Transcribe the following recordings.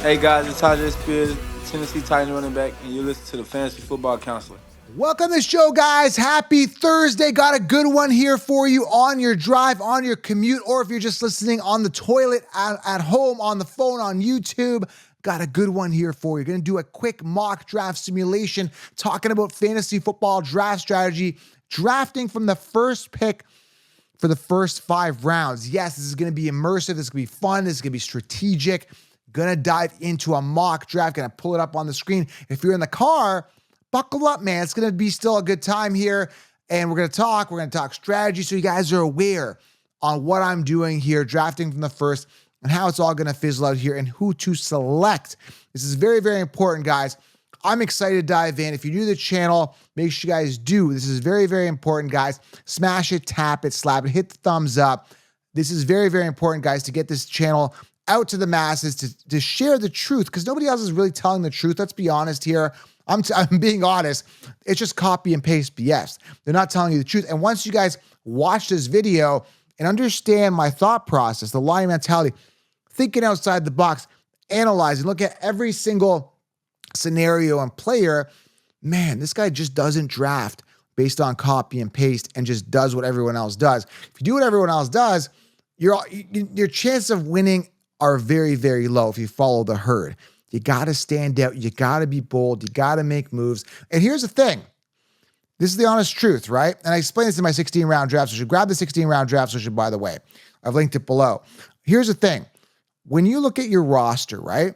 Hey guys, it's Tajay Spears, Tennessee Titan running back, and you listen to the Fantasy Football Counselor. Welcome to the show, guys. Happy Thursday. Got a good one here for you on your drive, on your commute, or if you're just listening on the toilet, at home, on the phone, on YouTube. Got a good one here for you. Going to do a quick mock draft simulation talking about fantasy football draft strategy, drafting from the first pick for the first 5 rounds. Yes, this is going to be immersive. This is going to be fun. This is going to be strategic. Going to dive into a mock draft. Going to pull it up on the screen. If you're in the car, buckle up, man. It's going to be still a good time here. And we're going to talk strategy so you guys are aware on what I'm doing here, drafting from the first, and how it's all going to fizzle out here and who to select. This is very, very important, guys. I'm excited to dive in. If you're new to the channel, make sure you guys do. This is very, very important, guys. Smash it, tap it, slap it, hit the thumbs up. This is very, very important, guys, to get this channel out to the masses, to share the truth, because nobody else is really telling the truth. Let's be honest here. I'm being honest. It's just copy and paste BS. They're not telling you the truth. And once you guys watch this video and understand my thought process, the lion mentality, thinking outside the box, analyzing, look at every single scenario and player, man, this guy just doesn't draft based on copy and paste and just does what everyone else does. If you do what everyone else does, your chance of winning are very, very low if you follow the herd. You got to stand out. You got to be bold. You got to make moves. And here's the thing. This is the honest truth, right? And I explained this in my 16-round draft session. Grab the 16-round draft session, by the way. I've linked it below. Here's the thing. When you look at your roster, right,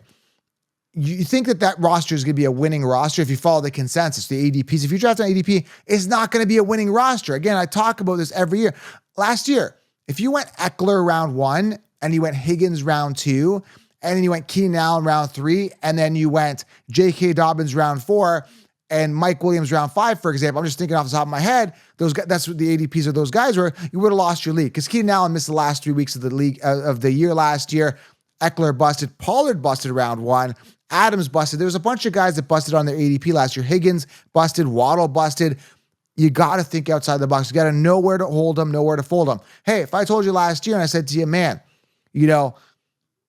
you think that roster is going to be a winning roster if you follow the consensus, the ADPs. If you draft on ADP, it's not going to be a winning roster. Again, I talk about this every year. Last year, if you went Eckler round 1 and you went Higgins round 2, and then you went Keenan Allen round 3, and then you went J.K. Dobbins round 4, and Mike Williams round 5, for example. I'm just thinking off the top of my head, those guys, that's what the ADPs of those guys were. You would have lost your league because Keenan Allen missed the last 3 weeks of the league of the year last year. Eckler busted. Pollard busted round 1. Adams busted. There was a bunch of guys that busted on their ADP last year. Higgins busted. Waddle busted. You got to think outside the box. You got to know where to hold them, know where to fold them. Hey, if I told you last year and I said to you, man,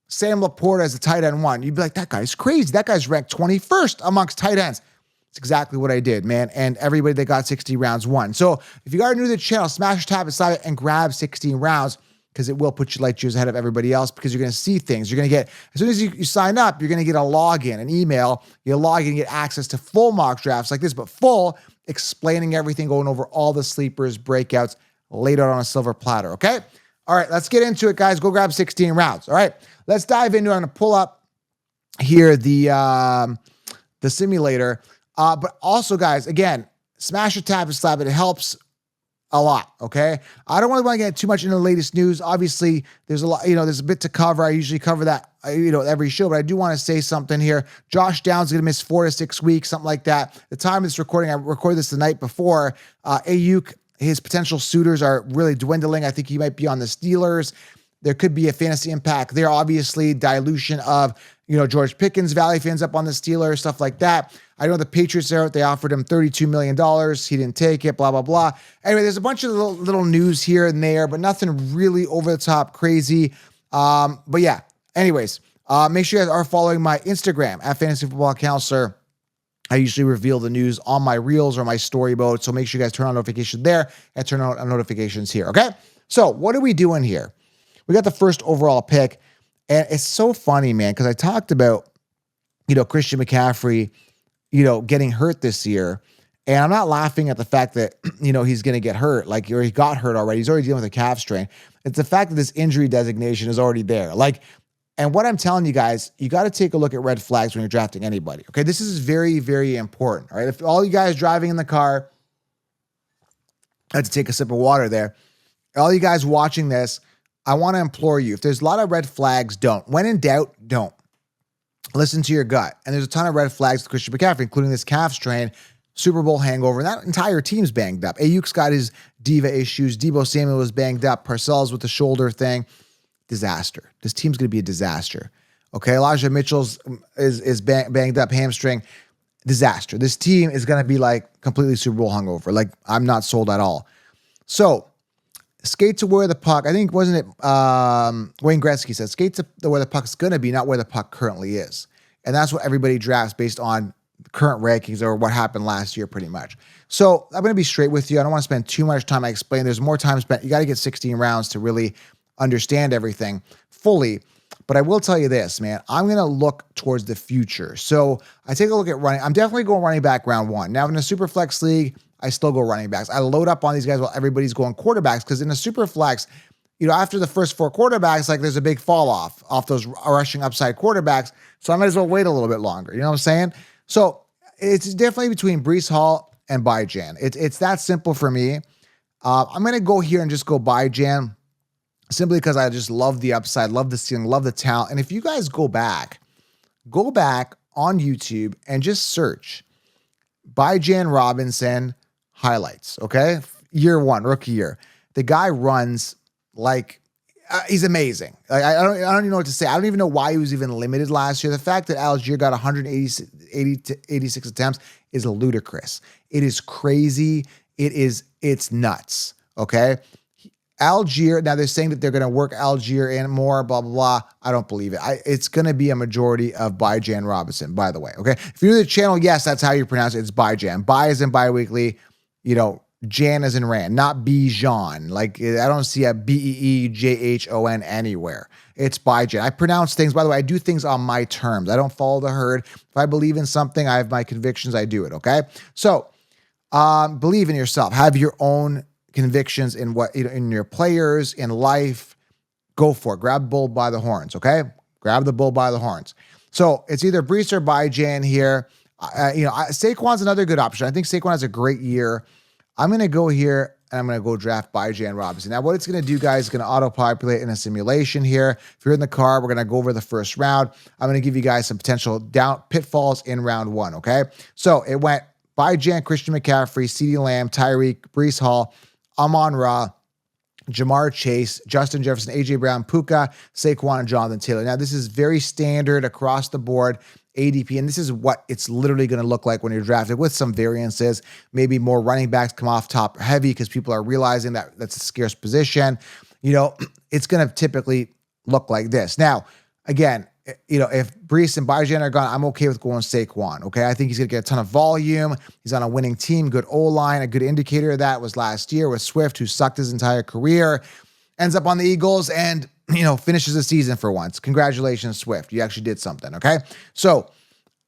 Sam Laporta as a tight end 1, you'd be like, that guy's crazy. That guy's ranked 21st amongst tight ends. It's exactly what I did, man. And everybody that got 60 rounds won. So if you are new to the channel, smash, tap, and slide it and grab 16 rounds because it will put you light years ahead of everybody else because you're going to see things. You're going to get, as soon as you sign up, you're going to get a login, an email. You log in and get access to full mock drafts like this, but full, explaining everything, going over all the sleepers, breakouts, laid out on a silver platter, okay? All right, let's get into it, guys. Go grab 16 rounds, all right? Let's dive into it. I'm going to pull up here the simulator. But also, guys, again, smash a tap and slap it. It helps a lot, okay? I don't really want to get too much into the latest news. Obviously, there's a lot, there's a bit to cover. I usually cover that, every show, but I do want to say something here. Josh Downs is going to miss 4 to 6 weeks, something like that. The time of this recording, I recorded this the night before. Ayuk, his potential suitors are really dwindling. I think he might be on the Steelers. There could be a fantasy impact there. Obviously, dilution of, George Pickens' value if he ends up on the Steelers, stuff like that. I know the Patriots are out. They offered him $32 million. He didn't take it, blah, blah, blah. Anyway, there's a bunch of little news here and there, but nothing really over the top crazy. But yeah, anyways, make sure you guys are following my Instagram at Fantasy Football Counselor. I usually reveal the news on my reels or my story mode. So make sure you guys turn on notifications there and turn on notifications here. Okay. So what are we doing here? We got the first overall pick, and it's so funny, man, because I talked about, Christian McCaffrey, getting hurt this year, and I'm not laughing at the fact that, he's going to get hurt, or he got hurt already. He's already dealing with a calf strain. It's the fact that this injury designation is already there. And what I'm telling you guys, you got to take a look at red flags when you're drafting anybody. Okay, this is very, very important. All right, if all you guys driving in the car, I had to take a sip of water there. All you guys watching this, I want to implore you, if there's a lot of red flags, don't. When in doubt, don't. Listen to your gut. And there's a ton of red flags with Christian McCaffrey, including this calf strain, Super Bowl hangover, and that entire team's banged up. Ayuk's got his diva issues. Debo Samuel was banged up. Parcells with the shoulder thing. Disaster. This team's going to be a disaster. Okay, Elijah Mitchell's is banged up, hamstring. Disaster. This team is going to be completely Super Bowl hungover. I'm not sold at all. So, skate to where the puck, I think, wasn't it Wayne Gretzky said, skate to where the puck's going to be, not where the puck currently is. And that's what everybody drafts based on current rankings or what happened last year pretty much. So I'm going to be straight with you. I don't want to spend too much time. I explain there's more time spent. You got to get 16 rounds to really understand everything fully. But I will tell you this, man, I'm going to look towards the future. So I take a look at running. I'm definitely going running back round one. Now in a super flex league, I still go running backs. I load up on these guys while everybody's going quarterbacks because in a super flex, after the first 4 quarterbacks, like there's a big fall off those rushing upside quarterbacks. So I might as well wait a little bit longer. You know what I'm saying? So it's definitely between Breece Hall and Bijan. It's that simple for me. I'm going to go here and just go Bijan simply because I just love the upside, love the ceiling, love the talent. And if you guys go back on YouTube and just search Bijan Robinson highlights, okay? Year 1, rookie year. The guy runs like he's amazing. Like I don't even know what to say. I don't even know why he was even limited last year. The fact that Algier got 186 attempts is ludicrous. It is crazy. It's nuts. Okay. Algier, now they're saying that they're going to work Algier in more, blah, blah, blah. I don't believe it. It's going to be a majority of Bijan Robinson, by the way. Okay. If you're new to the channel, yes, that's how you pronounce it. It's Bijan. Bi is in bi-weekly, Jan as in Rand, not Bijan. Like I don't see a Beejhon anywhere. It's Bijan. I pronounce things, by the way, I do things on my terms. I don't follow the herd. If I believe in something, I have my convictions, I do it, okay? So believe in yourself. Have your own convictions in what in your players, in life. Go for it. Grab the bull by the horns, okay? Grab the bull by the horns. So it's either Breece or Bijan here. Saquon's another good option. I think Saquon has a great year. I'm going to go here and I'm going to go draft Bijan Robinson. Now, what it's going to do, guys, is going to auto-populate in a simulation here. If you're in the car, we're going to go over the first round. I'm going to give you guys some potential pitfalls in round 1, okay? So it went Bijan, Christian McCaffrey, CeeDee Lamb, Tyreek, Breece Hall, Amon-Ra, Jamar Chase, Justin Jefferson, A.J. Brown, Puka, Saquon, and Jonathan Taylor. Now, this is very standard across the board ADP, and this is what it's literally going to look like when you're drafted with some variances. Maybe more running backs come off top heavy because people are realizing that that's a scarce position. It's going to typically look like this. Now, again, if Breece and Bijan are gone, I'm okay with going Saquon, okay? I think he's going to get a ton of volume. He's on a winning team, good O-line. A good indicator of that was last year with Swift, who sucked his entire career, ends up on the Eagles and, finishes the season for once. Congratulations, Swift. You actually did something, okay? So,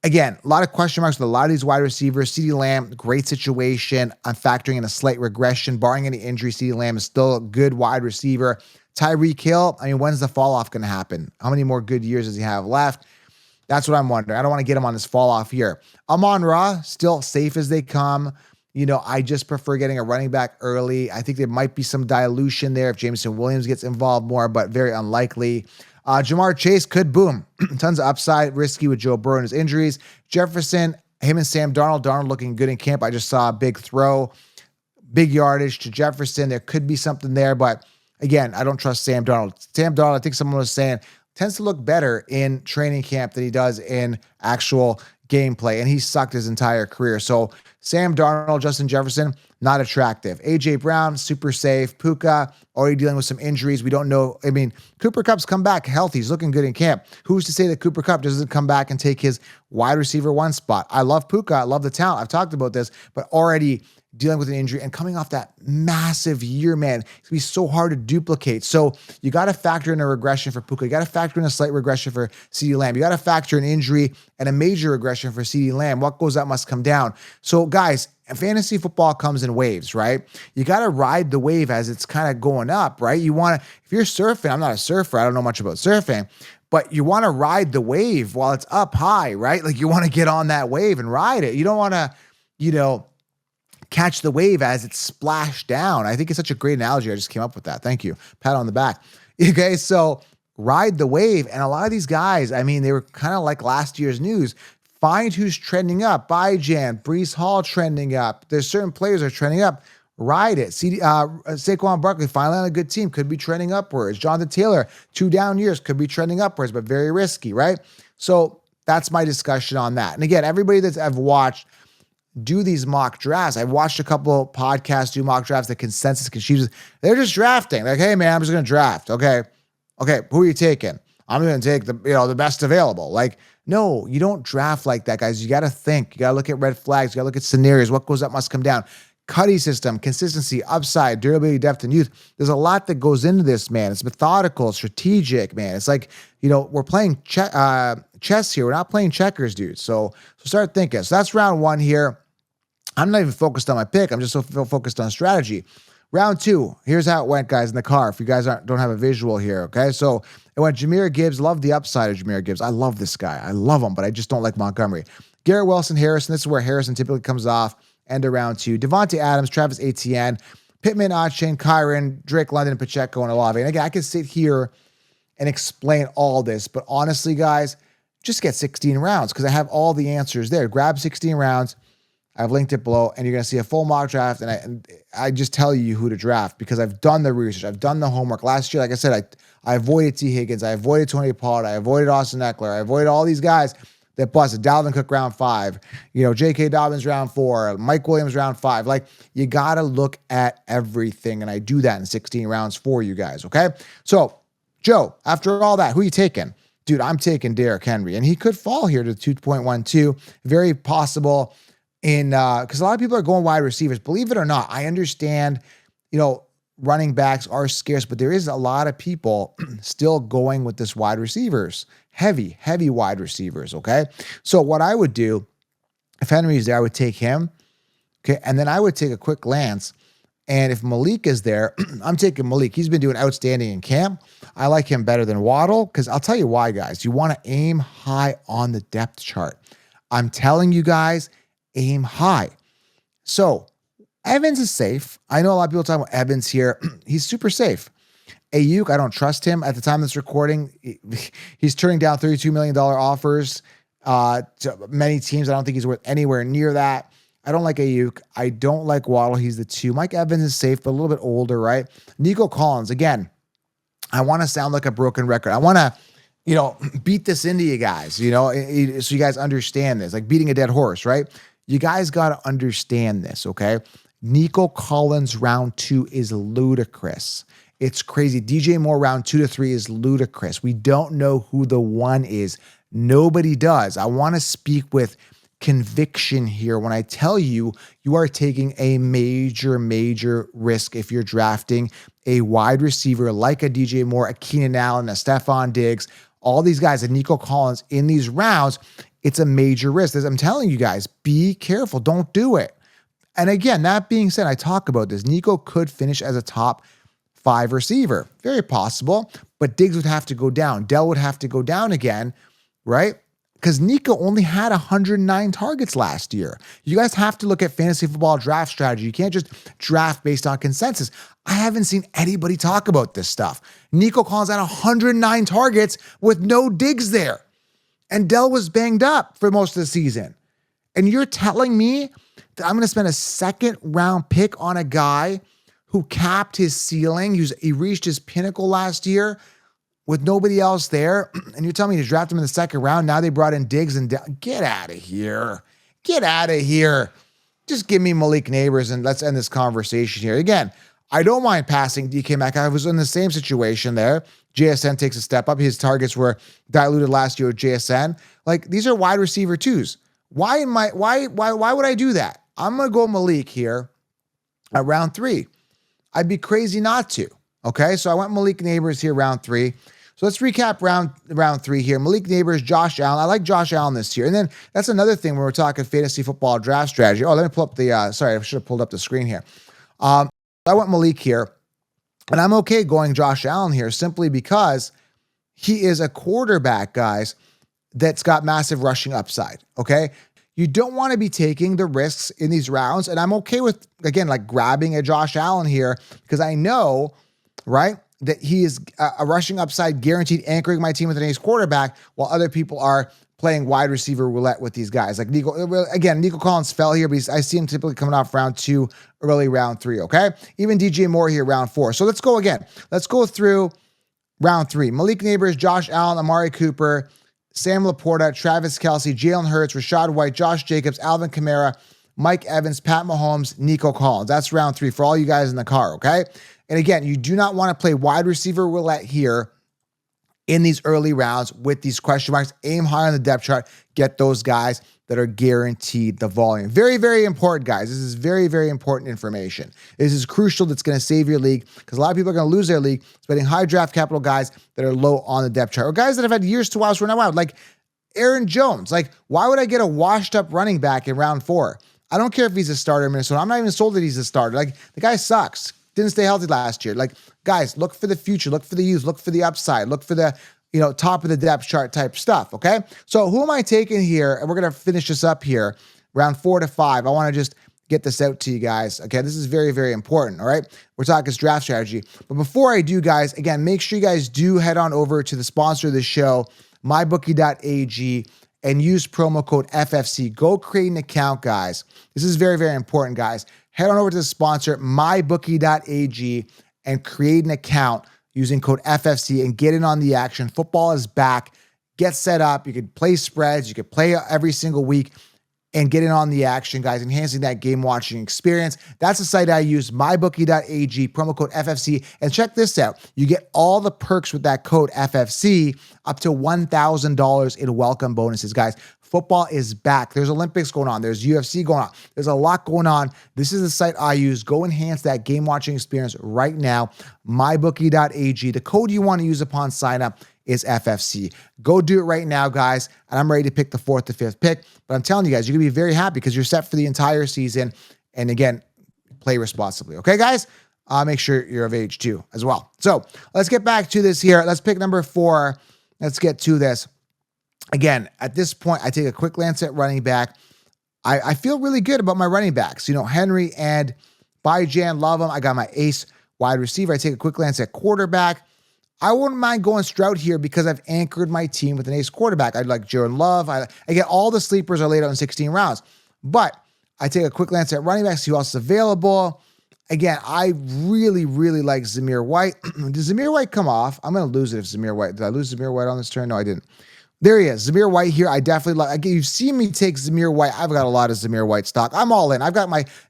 again, a lot of question marks with a lot of these wide receivers. CeeDee Lamb, great situation. I'm factoring in a slight regression. Barring any injury, CeeDee Lamb is still a good wide receiver. Tyreek Hill, when's the fall off going to happen? How many more good years does he have left? That's what I'm wondering. I don't want to get him on this fall off year. Amon-Ra, still safe as they come. I just prefer getting a running back early. I think there might be some dilution there if Jameson Williams gets involved more, but very unlikely. Jamar Chase could boom. Tons of upside, risky with Joe Burrow and his injuries. Jefferson, him and Sam Darnold. Darnold looking good in camp. I just saw a big throw, big yardage to Jefferson. There could be something there, but again, I don't trust Sam Darnold. Sam Darnold, I think someone was saying, tends to look better in training camp than he does in actual gameplay, and he sucked his entire career. So Sam Darnold, Justin Jefferson, not attractive. A.J. Brown, super safe. Puka, already dealing with some injuries. We don't know. Cooper Kupp's come back healthy. He's looking good in camp. Who's to say that Cooper Kupp doesn't come back and take his wide receiver 1 spot? I love Puka. I love the talent. I've talked about this, but already dealing with an injury and coming off that massive year, man, it's going to be so hard to duplicate. So you got to factor in a regression for Puka. You got to factor in a slight regression for CeeDee Lamb. You got to factor in injury and a major regression for CeeDee Lamb. What goes up must come down. So guys, fantasy football comes in waves, right? You got to ride the wave as it's kind of going up, right? If you're surfing, I'm not a surfer. I don't know much about surfing, but you want to ride the wave while it's up high, right? Like you want to get on that wave and ride it. You don't want to, catch the wave as it's splashed down. I think it's such a great analogy. I just came up with that. Thank you. Pat on the back. Okay, so ride the wave. And a lot of these guys, they were kind of like last year's news. Find who's trending up. Bijan, Breece Hall trending up. There's certain players that are trending up. Ride it. Saquon Barkley, finally on a good team, could be trending upwards. Jonathan Taylor, 2 down years, could be trending upwards, but very risky, right? So that's my discussion on that. And again, everybody that I've watched do these mock drafts. I've watched a couple podcasts do mock drafts, the consensus, they're just drafting. Like, hey man, I'm just going to draft. Okay. Who are you taking? I'm going to take the best available. Like, no, you don't draft like that, guys. You got to think. You got to look at red flags. You got to look at scenarios. What goes up must come down. Cuddy system, consistency, upside, durability, depth, and youth. There's a lot that goes into this, man. It's methodical, strategic, man. It's like, we're playing chess here. We're not playing checkers, dude. So start thinking. So that's round one here. I'm not even focused on my pick. I'm just so focused on strategy. Round two, here's how it went, guys, in the car. If you guys don't have a visual here, okay? So it went Jahmyr Gibbs. Love the upside of Jahmyr Gibbs. I love this guy. I love him, but I just don't like Montgomery. Garrett Wilson, Harrison. This is where Harrison typically comes off. End of round two. Devontae Adams, Travis Etienne, Pittman, Achane, Kyron, Drake London, Pacheco, and Olave. And again, I could sit here and explain all this, but honestly, guys, just get 16 rounds because I have all the answers there. Grab 16 rounds. I've linked it below, and you're going to see a full mock draft, and I just tell you who to draft because I've done the research. I've done the homework. Last year, like I said, I avoided T. Higgins. I avoided Tony Pollard. I avoided Austin Eckler. I avoided all these guys that busted. Dalvin Cook round 5, J.K. Dobbins round 4, Mike Williams round 5. Like, you got to look at everything, and I do that in 16 rounds for you guys, okay? So, Joe, after all that, who are you taking? Dude, I'm taking Derrick Henry, and he could fall here to 2.12. Very possible because a lot of people are going wide receivers. Believe it or not, I understand, running backs are scarce, but there is a lot of people still going with this wide receivers. Heavy wide receivers, okay? So what I would do, if Henry's there, I would take him, okay? And then I would take a quick glance, and if Malik is there, I'm taking Malik. He's been doing outstanding in camp. I like him better than Waddle because I'll tell you why, guys. You want to aim high on the depth chart. I'm telling you guys, aim high. So Evans is safe. I know a lot of people talking about Evans here. He's super safe. Ayuk, I don't trust him. At the time of this recording, he's turning down $32 million offers to many teams. I don't think he's worth anywhere near that. I don't like Ayuk. I don't like Waddle. He's the 2. Mike Evans is safe, but a little bit older, right? Nico Collins, again, I want to sound like a broken record. I want to, beat this into you guys, so you guys understand this, like beating a dead horse, right? You guys got to understand this, okay? Nico Collins round 2 is ludicrous. It's crazy. DJ Moore round 2 to 3 is ludicrous. We don't know who the 1 is. Nobody does. I want to speak with conviction here when I tell you you are taking a major risk if you're drafting a wide receiver like a DJ Moore, a Keenan Allen, a Stephon Diggs, all these guys, and Nico Collins in these rounds. It's a major risk. As I'm telling you guys, be careful. Don't do it. And again, that being said, I talk about this. Nico could finish as a top 5 receiver. Very possible. But Diggs would have to go down. Dell would have to go down again, right? Because Nico only had 109 targets last year. You guys have to look at fantasy football draft strategy. You can't just draft based on consensus. I haven't seen anybody talk about this stuff. Nico Collins had 109 targets with no Diggs there. And Dell was banged up for most of the season. And you're telling me that I'm going to spend a second round pick on a guy who capped his ceiling. He reached his pinnacle last year with nobody else there. And you're telling me to draft him in the second round. Now they brought in Diggs and get out of here. Get out of here. Just give me Malik Neighbors and let's end this conversation here. Again, I don't mind passing DK Metcalf. I was in the same situation there. JSN takes a step up. His targets were diluted last year with JSN. Like, these are wide receiver 2s. Why would I do that? I'm going to go Malik here at round 3. I'd be crazy not to. Okay, so I went Malik Neighbors here round 3. So let's recap round 3 here. Malik Neighbors, Josh Allen. I like Josh Allen this year. And then that's another thing when we're talking fantasy football draft strategy. Oh, let me pull up the, sorry, I should have pulled up the screen here. I went Malik here. And I'm okay going Josh Allen here simply because he is a quarterback, guys, that's got massive rushing upside, okay? You don't want to be taking the risks in these rounds. And I'm okay with, again, like grabbing a Josh Allen here because I know, right, that he is a rushing upside guaranteed anchoring my team with an ace quarterback while other people are playing wide receiver roulette with these guys. Like Nico Collins fell here, but I see him typically coming off round 2, early round 3, okay? Even DJ Moore here, round 4. So let's go again. Let's go through round 3. Malik Neighbors, Josh Allen, Amari Cooper, Sam Laporta, Travis Kelce, Jalen Hurts, Rashad White, Josh Jacobs, Alvin Kamara, Mike Evans, Pat Mahomes, Nico Collins. That's round 3 for all you guys in the car, okay? And again, you do not want to play wide receiver roulette here in these early rounds with these question marks. Aim high on the depth chart. Get those guys that are guaranteed the volume. Very, very important, guys. This is very, very important information. This is crucial. That's going to save your league because a lot of people are going to lose their league spending high draft capital guys that are low on the depth chart or guys that have had years to wow for now out. Like Aaron Jones. Like, why would I get a washed up running back in round 4? I don't care if he's a starter in Minnesota. I'm not even sold that he's a starter. Like, the guy sucks. Didn't stay healthy last year. Like, guys, look for the future. Look for the youth. Look for the upside. Look for the, top of the depth chart type stuff, okay? So who am I taking here? And we're going to finish this up here, round 4 to 5. I want to just get this out to you guys, okay? This is very, very important, all right? We're talking draft strategy. But before I do, guys, again, make sure you guys do head on over to the sponsor of the show, mybookie.ag, and use promo code FFC. Go create an account, guys. This is very, very important, guys. Head on over to the sponsor, mybookie.ag, and create an account using code FFC and get in on the action. Football is back. Get set up. You can play spreads. You can play every single week and get in on the action, guys, enhancing that game watching experience. That's the site I use, mybookie.ag, promo code FFC. And check this out. You get all the perks with that code FFC, up to $1,000 in welcome bonuses, guys. Football is back. There's Olympics going on. There's UFC going on. There's a lot going on. This is the site I use. Go enhance that game watching experience right now. mybookie.ag. The code you want to use upon sign up is FFC. Go do it right now, guys. And I'm ready to pick the 4th to 5th pick. But I'm telling you guys, you're going to be very happy because you're set for the entire season. And again, play responsibly. Okay, guys? Make sure you're of age too as well. So let's get back to this here. Let's pick number 4. Let's get to this. Again, at this point, I take a quick glance at running back. I feel really good about my running backs. Henry and Bijan, love them. I got my ace wide receiver. I take a quick glance at quarterback. I wouldn't mind going Stroud here because I've anchored my team with an ace quarterback. I'd like Jordan Love. I get all the sleepers are laid out in 16 rounds. But I take a quick glance at running backs, see who else is available. Again, I really, really like Zamir White. Does Zamir White come off? I'm going to lose it if Zamir White. Did I lose Zamir White on this turn? No, I didn't. There he is. Zamir White here. I definitely like. Again, you've seen me take Zamir White. I've got a lot of Zamir White stock. I'm all in. I've got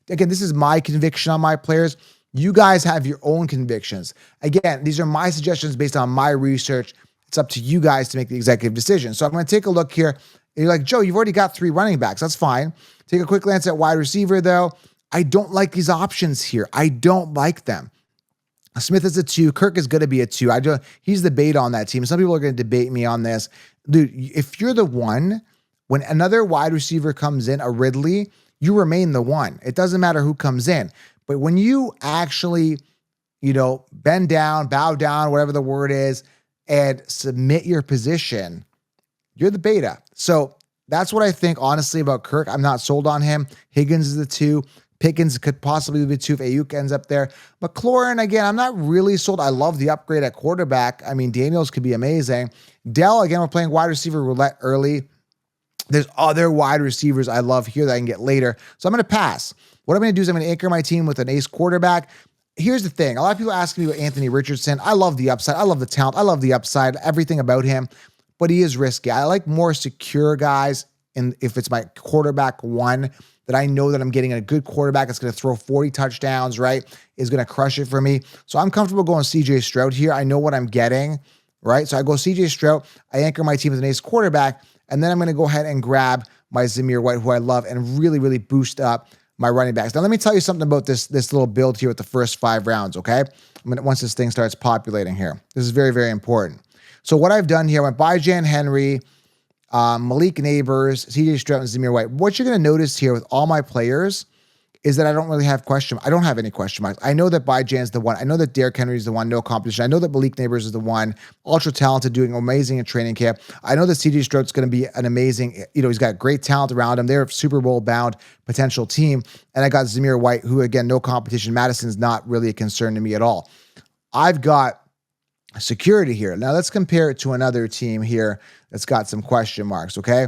again, this is my conviction on my players. You guys have your own convictions. Again, these are my suggestions based on my research. It's up to you guys to make the executive decision. So I'm going to take a look here. And you're like, Joe, you've already got 3 running backs. That's fine. Take a quick glance at wide receiver, though. I don't like these options here. I don't like them. Smith is a 2. Kirk is going to be a 2. He's the bait on that team. Some people are going to debate me on this. Dude, if you're the one, when another wide receiver comes in, a Ridley, you remain the one. It doesn't matter who comes in. But when you actually, bend down, bow down, whatever the word is, and submit your position, you're the beta. So that's what I think, honestly, about Kirk. I'm not sold on him. Higgins is the 2. Pickens could possibly be 2 if Ayuk ends up there. McLaurin, again, I'm not really sold. I love the upgrade at quarterback. I mean, Daniels could be amazing. Dell, again, we're playing wide receiver roulette early. There's other wide receivers I love here that I can get later. So I'm going to pass. What I'm going to do is I'm going to anchor my team with an ace quarterback. Here's the thing. A lot of people ask me about Anthony Richardson. I love the upside. I love the talent. I love the upside, everything about him. But he is risky. I like more secure guys. And if it's my quarterback 1, that I know that I'm getting a good quarterback that's going to throw 40 touchdowns, right, is going to crush it for me. So I'm comfortable going CJ Stroud here. I know what I'm getting, right? So I go CJ Stroud. I anchor my team with an ace quarterback. And then I'm going to go ahead and grab my Zamir White, who I love, and really, really boost up my running backs. Now, let me tell you something about this little build here with the first 5 rounds, okay? Once this thing starts populating here. This is very, very important. So what I've done here, I went Bijan Henry, Malik Neighbors, CJ Stroud, and Zamir White. What you're going to notice here with all my players is that I don't really have I don't have any question marks. I know that Bijan's the one. I know that Derrick Henry is the one, no competition. I know that Malik Neighbors is the one, ultra talented, doing amazing in training camp. I know that CJ Stroud's going to be an amazing, he's got great talent around him. They're a Super Bowl bound potential team. And I got Zamir White, who, again, no competition. Madison's not really a concern to me at all. I've got security here. Now let's compare it to another team here that's got some question marks, okay?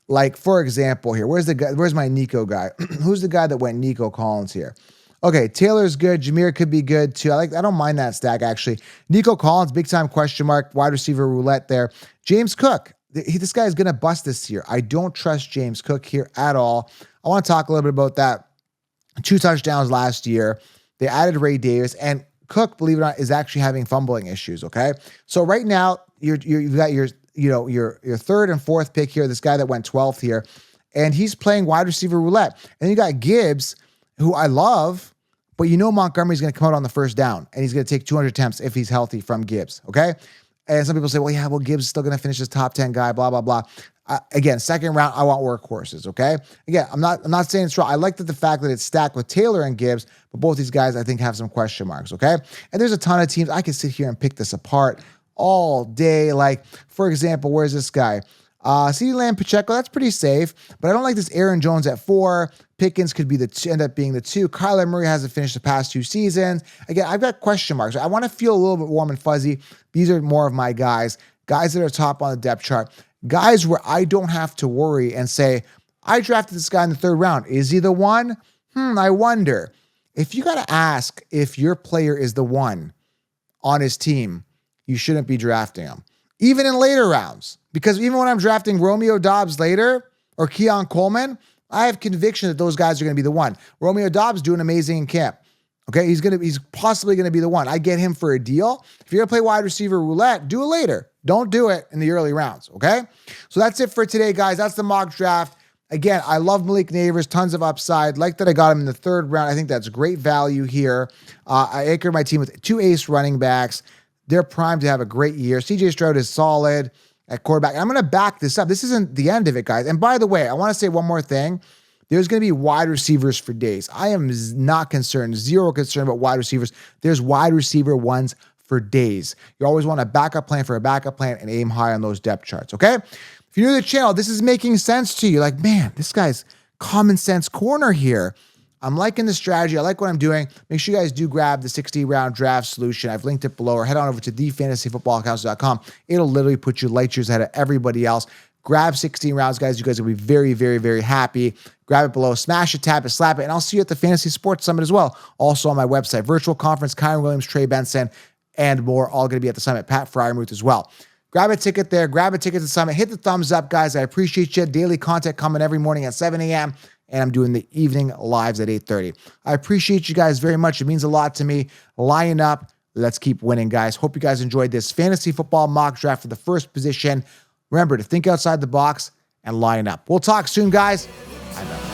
Like, for example, here, where's my Nico guy? Who's the guy that went Nico Collins here? Okay, Taylor's good. Jameer could be good too. I don't mind that stack, actually. Nico Collins, big time question mark, wide receiver roulette there. James Cook, this guy is going to bust this year. I don't trust James Cook here at all. I want to talk a little bit about that. 2 touchdowns last year. They added Ray Davis, and Cook, believe it or not, is actually having fumbling issues, okay? So right now, you've got your third and fourth pick here, this guy that went 12th here, and he's playing wide receiver roulette. And you got Gibbs, who I love, but Montgomery's going to come out on the first down, and he's going to take 200 attempts if he's healthy from Gibbs, okay? And some people say, well, Gibbs is still going to finish as top 10 guy, blah, blah, blah. Again, second round, I want workhorses, okay? Again, I'm not saying it's wrong. I like the fact that it's stacked with Taylor and Gibbs, but both these guys, I think, have some question marks, okay? And there's a ton of teams. I can sit here and pick this apart all day. Like, for example, where's this guy? CeeDee Lamb, Pacheco, that's pretty safe, but I don't like this Aaron Jones at 4. Pickens could be end up being the 2. Kyler Murray hasn't finished the past 2 seasons. Again, I've got question marks. I want to feel a little bit warm and fuzzy. These are more of my guys that are top on the depth chart, guys where I don't have to worry and say, I drafted this guy in the 3rd round. Is he the one? I wonder. If you got to ask if your player is the one on his team, you shouldn't be drafting him, even in later rounds. Because even when I'm drafting Romeo Doubs later or Keon Coleman, I have conviction that those guys are going to be the one. Romeo Doubs doing amazing in camp. Okay, he's possibly going to be the one. I get him for a deal. If you're going to play wide receiver roulette, do it later. Don't do it in the early rounds, okay? So that's it for today, guys. That's the mock draft. Again, I love Malik Neighbors, tons of upside. Like that I got him in the 3rd round. I think that's great value here. I anchored my team with 2 ace running backs. They're primed to have a great year. CJ Stroud is solid at quarterback. I'm going to back this up. This isn't the end of it, guys. And by the way, I want to say one more thing. There's going to be wide receivers for days. I am not concerned, zero concern about wide receivers. There's wide receiver ones for days. You always want a backup plan for a backup plan and aim high on those depth charts, okay? If you're new to the channel, this is making sense to you. Like, man, this guy's common sense corner here. I'm liking the strategy. I like what I'm doing. Make sure you guys do grab the 60-round draft solution. I've linked it below, or head on over to thefantasyfootballaccounts.com. It'll literally put you light years ahead of everybody else. Grab 16 rounds, guys. You guys will be very, very, very happy. Grab it below. Smash it, tap it, slap it. And I'll see you at the Fantasy Sports Summit as well. Also on my website. Virtual conference, Kyron Williams, Trey Benson, and more. All going to be at the Summit. Pat Fryermuth as well. Grab a ticket there. Grab a ticket to the Summit. Hit the thumbs up, guys. I appreciate you. Daily content coming every morning at 7 a.m. And I'm doing the evening lives at 8:30. I appreciate you guys very much. It means a lot to me. Line up. Let's keep winning, guys. Hope you guys enjoyed this fantasy football mock draft for the first position. Remember to think outside the box and line up. We'll talk soon, guys. I'm out.